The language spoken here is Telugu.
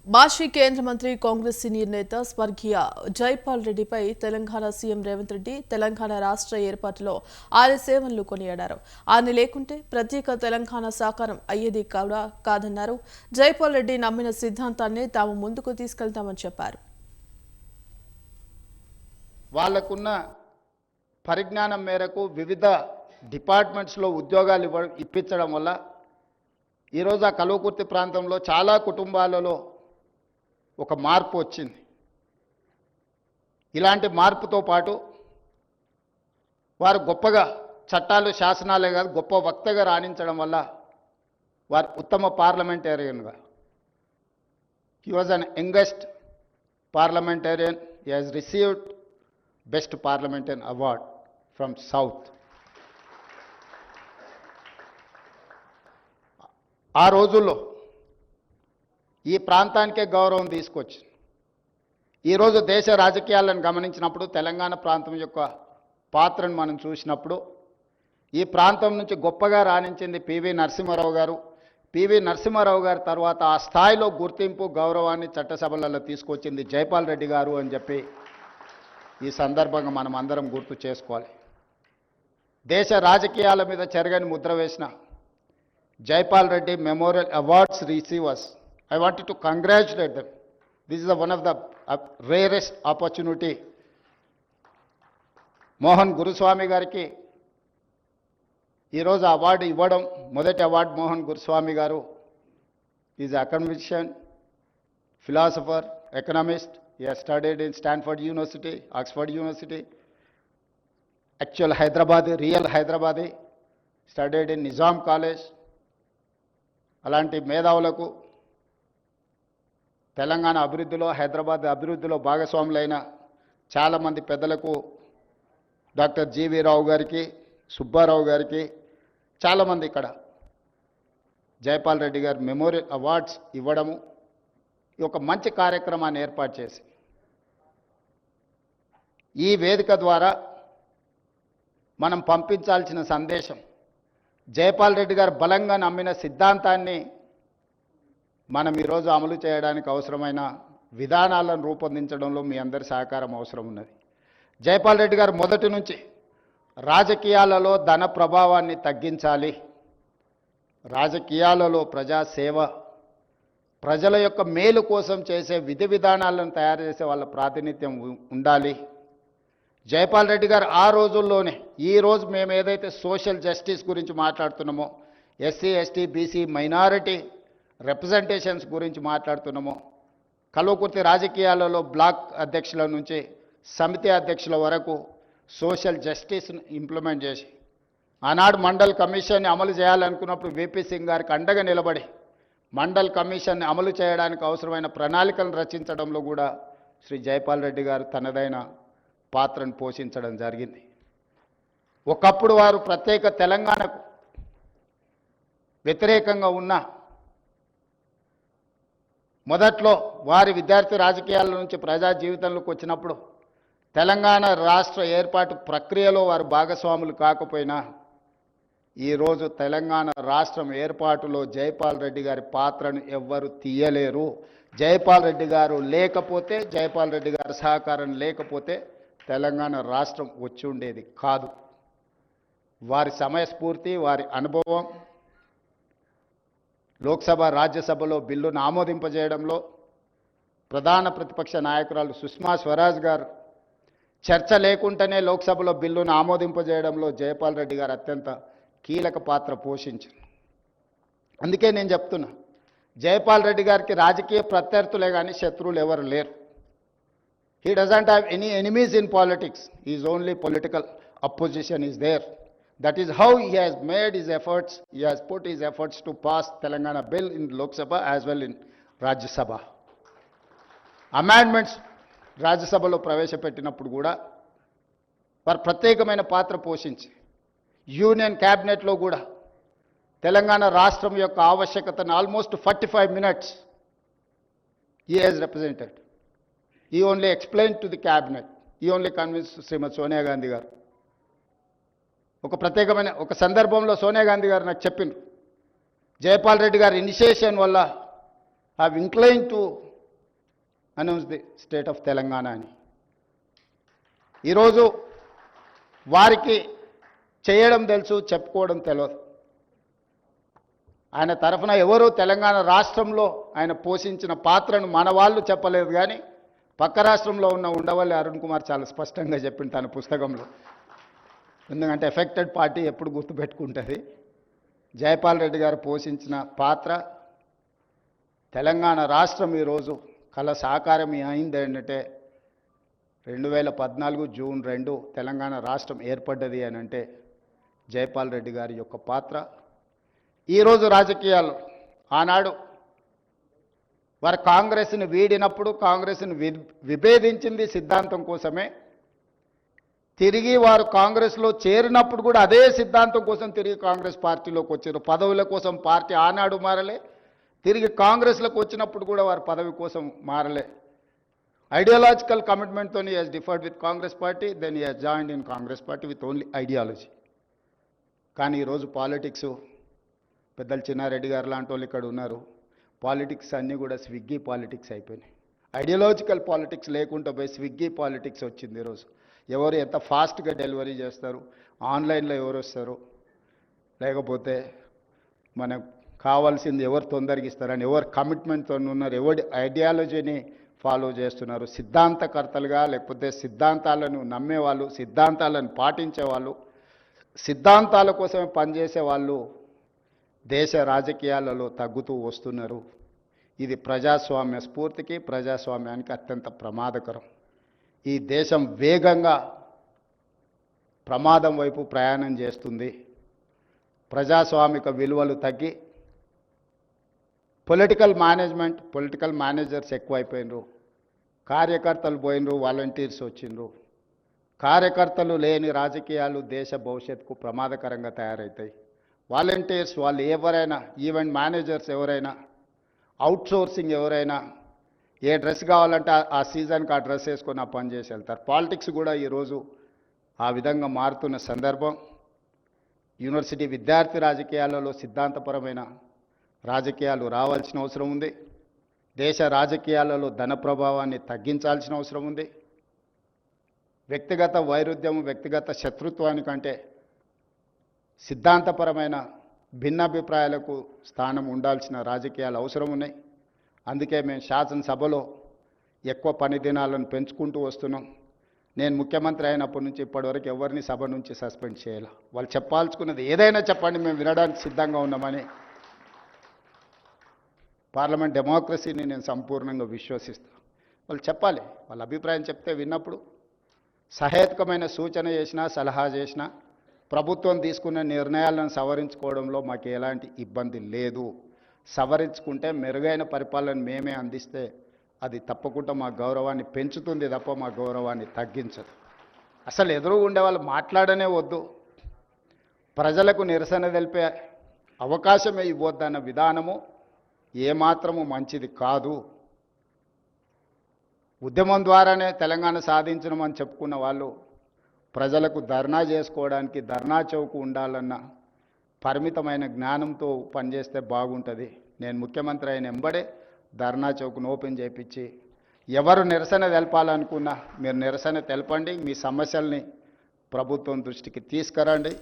మాజీ కేంద్ర మంత్రి కాంగ్రెస్ సీనియర్ నేత స్వర్గీయ జైపాల్ రెడ్డిపై తెలంగాణ సీఎం రేవంత్ రెడ్డి తెలంగాణ రాష్ట్ర ఏర్పాటులో ఆయన సేవలను కొనియాడారు. ఆయన లేకుంటే ప్రత్యేక తెలంగాణ సాకారం అయ్యేది కాదన్నారు. జైపాల్ రెడ్డి నమ్మిన సిద్ధాంతాన్ని తాము ముందుకు తీసుకెళ్తామని చెప్పారు. వాళ్లకున్న పరిజ్ఞానం మేరకు వివిధ డిపార్ట్మెంట్స్లో ఉద్యోగాలు ఇప్పించడం వల్ల ఈరోజు ఆ కల్వకుర్తి ప్రాంతంలో చాలా కుటుంబాలలో ఒక మార్పు వచ్చింది. ఇలాంటి మార్పుతో పాటు వారు గొప్పగా చట్టాలు శాసనాలే కాదు గొప్ప వక్తగా రాణించడం వల్ల వారు ఉత్తమ పార్లమెంటేరియన్గా he was an youngest parliamentarian. He has received best parliamentarian award from south. ఆ రోజుల్లో ఈ ప్రాంతానికే గౌరవం తీసుకొచ్చి ఈరోజు దేశ రాజకీయాలను గమనించినప్పుడు తెలంగాణ ప్రాంతం యొక్క పాత్రను మనం చూసినప్పుడు ఈ ప్రాంతం నుంచి గొప్పగా రాణించింది పివి నరసింహారావు గారు. పివి నరసింహారావు గారి తర్వాత ఆ స్థాయిలో గుర్తింపు గౌరవాన్ని చట్టసభలలో తీసుకొచ్చింది జైపాల్ రెడ్డి గారు అని చెప్పి ఈ సందర్భంగా మనం అందరం గుర్తు చేసుకోవాలి. దేశ రాజకీయాల మీద చెరగని ముద్ర వేసిన Jaipal Reddy memorial awards receivers, I wanted to congratulate them. This is one of the rarest opportunity. Mohan Guruswamy గారికి ఈరోజు అవార్డు ఇవ్వడం, మొదటి అవార్డు మోహన్ గురుస్వామి గారు is academician, philosopher, economist. He has studied in Stanford University, Oxford University, actual Hyderabadi, real Hyderabadi, studied in Nizam College. అలాంటి మేధావులకు తెలంగాణ అభివృద్ధిలో హైదరాబాద్ అభివృద్ధిలో భాగస్వాములైన చాలామంది పెద్దలకు డాక్టర్ జీవీ రావు గారికి, సుబ్బారావు గారికి, చాలామంది ఇక్కడ జైపాల్ రెడ్డి గారి మెమోరియల్ అవార్డ్స్ ఇవ్వడము ఒక మంచి కార్యక్రమాన్ని ఏర్పాటు చేసి ఈ వేదిక ద్వారా మనం పంపించాల్సిన సందేశం జైపాల్ రెడ్డి గారు బలంగా నమ్మిన సిద్ధాంతాన్ని మనం ఈరోజు అమలు చేయడానికి అవసరమైన విధానాలను రూపొందించడంలో మీ అందరి సహకారం అవసరం ఉన్నది. జైపాల్ రెడ్డి గారు మొదటి నుంచి రాజకీయాలలో ధన ప్రభావాన్ని తగ్గించాలి, రాజకీయాలలో ప్రజాసేవ, ప్రజల యొక్క మేలు కోసం చేసే విధి విధానాలను తయారు చేసే వాళ్ళ ప్రాతినిధ్యం ఉండాలి. జైపాల్ రెడ్డి గారు ఆ రోజుల్లోనే ఈరోజు మేము ఏదైతే సోషల్ జస్టిస్ గురించి మాట్లాడుతున్నామో, SC ST BC minority representations గురించి మాట్లాడుతున్నామో, కల్వకుర్తి రాజకీయాలలో బ్లాక్ అధ్యక్షుల నుంచి సమితి అధ్యక్షుల వరకు సోషల్ జస్టిస్ను ఇంప్లిమెంట్ చేసి ఆనాడు మండల్ కమిషన్ని అమలు చేయాలనుకున్నప్పుడు విపి సింగ్ గారికి అండగా నిలబడి మండల్ కమిషన్ని అమలు చేయడానికి అవసరమైన ప్రణాళికలను రచించడంలో కూడా శ్రీ జైపాల్ రెడ్డి గారు తనదైన పాత్రను పోషించడం జరిగింది. ఒకప్పుడు వారు ప్రత్యేక తెలంగాణకు వ్యతిరేకంగా ఉన్న మొదట్లో వారి విద్యార్థి రాజకీయాల నుంచి ప్రజా జీవితంలోకి వచ్చినప్పుడు తెలంగాణ రాష్ట్ర ఏర్పాటు ప్రక్రియలో వారు భాగస్వాములు కాకపోయినా ఈరోజు తెలంగాణ రాష్ట్రం ఏర్పాటులో జైపాల్ రెడ్డి గారి పాత్రను ఎవ్వరు తీయలేరు. జైపాల్ రెడ్డి గారు లేకపోతే, జైపాల్ రెడ్డి గారి సహకారం లేకపోతే తెలంగాణ రాష్ట్రం వచ్చి ఉండేది కాదు. వారి సమయస్ఫూర్తి, వారి అనుభవం, లోక్సభ రాజ్యసభలో బిల్లును ఆమోదింపజేయడంలో ప్రధాన ప్రతిపక్ష నాయకురాలు సుష్మా స్వరాజ్ గారు చర్చ లేకుండానే లోక్సభలో బిల్లును ఆమోదింపజేయడంలో జైపాల్ రెడ్డి గారు అత్యంత కీలక పాత్ర పోషించారు. అందుకే నేను చెప్తున్నా, జైపాల్ రెడ్డి గారికి రాజకీయ ప్రత్యర్థులే కానీ శత్రువులు ఎవరు లేరు. He doesn't have any enemies in politics. His only political opposition is there. That is how he has made his efforts. He has put his efforts to pass Telangana bill in Lok Sabha as well in Rajya Sabha. Amendments Rajya Sabhalo ప్రవేశపెట్టినప్పుడు కూడా వారు ప్రత్యేకమైన పాత్ర పోషించి యూనియన్ క్యాబినెట్లో కూడా తెలంగాణ రాష్ట్రం యొక్క ఆవశ్యకతను almost 45 minutes he has represented. He only explained to the cabinet. He only convinced శ్రీమతి సోనియా గాంధీ గారు. ఒక ప్రత్యేకమైన ఒక సందర్భంలో సోనియా గాంధీ గారు నాకు చెప్పిండ్రు, జైపాల్ రెడ్డి గారి ఇనిషియేషన్ వల్ల I have incline to announce the state of Telangana అని. ఈరోజు వారికి చేయడం తెలుసు, చెప్పుకోవడం తెలియదు. ఆయన తరఫున ఎవరు తెలంగాణ రాష్ట్రంలో ఆయన పోషించిన పాత్రను మన వాళ్ళు చెప్పలేదు, కానీ పక్క రాష్ట్రంలో ఉన్న ఉండవల్లి అరుణ్ కుమార్ చాలా స్పష్టంగా చెప్పింది తన పుస్తకంలో. ఎందుకంటే ఎఫెక్టెడ్ పార్టీ ఎప్పుడు గుర్తుపెట్టుకుంటుంది. జైపాల్ రెడ్డి గారు పోషించిన పాత్ర, తెలంగాణ రాష్ట్రం ఈరోజు కళ సాకారం అయింది ఏంటంటే 2014 జూన్ 2 తెలంగాణ రాష్ట్రం ఏర్పడ్డది అని అంటే జైపాల్ రెడ్డి గారి యొక్క పాత్ర. ఈరోజు రాజకీయాలు ఆనాడు వారు కాంగ్రెస్ని వీడినప్పుడు కాంగ్రెస్ని విభేదించింది సిద్ధాంతం కోసమే. తిరిగి వారు కాంగ్రెస్లో చేరినప్పుడు కూడా అదే సిద్ధాంతం కోసం తిరిగి కాంగ్రెస్ పార్టీలోకి వచ్చారు. పదవుల కోసం పార్టీ ఆనాడు మారలే, తిరిగి కాంగ్రెస్లోకి వచ్చినప్పుడు కూడా వారు పదవి కోసం మారలే. ఐడియాలజికల్ కమిట్మెంట్తో he has differed with Congress party, then he has joined in Congress party with only ideology. కానీ ఈరోజు పాలిటిక్స్, పెద్దలు చిన్నారెడ్డి గారు లాంటి వాళ్ళు ఇక్కడ ఉన్నారు, పాలిటిక్స్ అన్నీ కూడా స్విగ్గీ పాలిటిక్స్ అయిపోయినాయి. ఐడియాలజికల్ పాలిటిక్స్ లేకుండా పోయి స్విగ్గీ పాలిటిక్స్ వచ్చింది. ఈరోజు ఎవరు ఎంత ఫాస్ట్గా డెలివరీ చేస్తారు, ఆన్లైన్లో ఎవరు వస్తారు, లేకపోతే మనకు కావాల్సింది ఎవరు తొందరగా ఇస్తారని, ఎవరు కమిట్మెంట్తో ఉన్నారు, ఎవరి ఐడియాలజీని ఫాలో చేస్తున్నారు, సిద్ధాంతకర్తలుగా లేకపోతే సిద్ధాంతాలను నమ్మేవాళ్ళు, సిద్ధాంతాలను పాటించేవాళ్ళు, సిద్ధాంతాల కోసమే పనిచేసే వాళ్ళు దేశ రాజకీయాలలో తగ్గుతూ వస్తున్నారు. ఇది ప్రజాస్వామ్య స్ఫూర్తికి, ప్రజాస్వామ్యానికి అత్యంత ప్రమాదకరం. ఈ దేశం వేగంగా ప్రమాదం వైపు ప్రయాణం చేస్తుంది. ప్రజాస్వామిక విలువలు తగ్గి పొలిటికల్ మేనేజర్స్ ఎక్కువైపోయినరు, కార్యకర్తలు పోయినరు, వాలంటీర్స్ వచ్చిండ్రు. కార్యకర్తలు లేని రాజకీయాలు దేశ భవిష్యత్తుకు ప్రమాదకరంగా తయారవుతాయి. వాలంటీర్స్ వాళ్ళు ఎవరైనా, ఈవెంట్ మేనేజర్స్ ఎవరైనా, అవుట్సోర్సింగ్ ఎవరైనా, ఏ డ్రెస్ కావాలంటే ఆ సీజన్కి ఆ డ్రెస్ వేసుకొని ఆ పని చేసి వెళ్తారు. పాలిటిక్స్ కూడా ఈరోజు ఆ విధంగా మారుతున్న సందర్భం. యూనివర్సిటీ విద్యార్థి రాజకీయాలలో సిద్ధాంతపరమైన రాజకీయాలు రావాల్సిన అవసరం ఉంది. దేశ రాజకీయాలలో ధన ప్రభావాన్ని తగ్గించాల్సిన అవసరం ఉంది. వ్యక్తిగత వైరుధ్యం, వ్యక్తిగత శత్రుత్వానికంటే సిద్ధాంతపరమైన భిన్నాభిప్రాయాలకు స్థానం ఉండాల్సిన రాజకీయాలు అవసరం ఉన్నాయి. అందుకే మేము శాసనసభలో ఎక్కువ పని దినాలను పెంచుకుంటూ వస్తున్నాం. నేను ముఖ్యమంత్రి అయినప్పటి నుంచి ఇప్పటివరకు ఎవరిని సభ నుంచి సస్పెండ్ చేయాలి. వాళ్ళు చెప్పాల్చుకున్నది ఏదైనా చెప్పండి, మేము వినడానికి సిద్ధంగా ఉన్నామని. పార్లమెంట్ డెమోక్రసీని నేను సంపూర్ణంగా విశ్వసిస్తాను. వాళ్ళు చెప్పాలి, వాళ్ళ అభిప్రాయం చెప్తే విన్నప్పుడు సహేతుకమైన సూచన చేసినా, సలహా చేసినా ప్రభుత్వం తీసుకున్న నిర్ణయాలను సవరించుకోవడంలో మాకు ఎలాంటి ఇబ్బంది లేదు. సవరించుకుంటే మెరుగైన పరిపాలన మేమే అందిస్తే అది తప్పకుండా మా గౌరవాన్ని పెంచుతుంది తప్ప మా గౌరవాన్ని తగ్గించదు. అసలు ఎదురు ఉండే వాళ్ళు మాట్లాడనే వద్దు, ప్రజలకు నిరసన తెలిపే అవకాశమే ఇవ్వద్దన్న విధానము ఏమాత్రము మంచిది కాదు. ఉద్యమం ద్వారానే తెలంగాణ సాధించడమని చెప్పుకున్న వాళ్ళు ప్రజలకు ధర్నా చేసుకోవడానికి ధర్నా చౌక్ ఉండాలన్న పరిమితమైన జ్ఞానంతో పనిచేస్తే బాగుంటుంది. నేను ముఖ్యమంత్రి అయిన ఎంబడే ధర్నా చౌక్ను ఓపెన్ చేయించి ఎవరు నిరసన తెలపాలనుకున్నా మీరు నిరసన తెలపండి, మీ సమస్యల్ని ప్రభుత్వం దృష్టికి తీసుకురండి.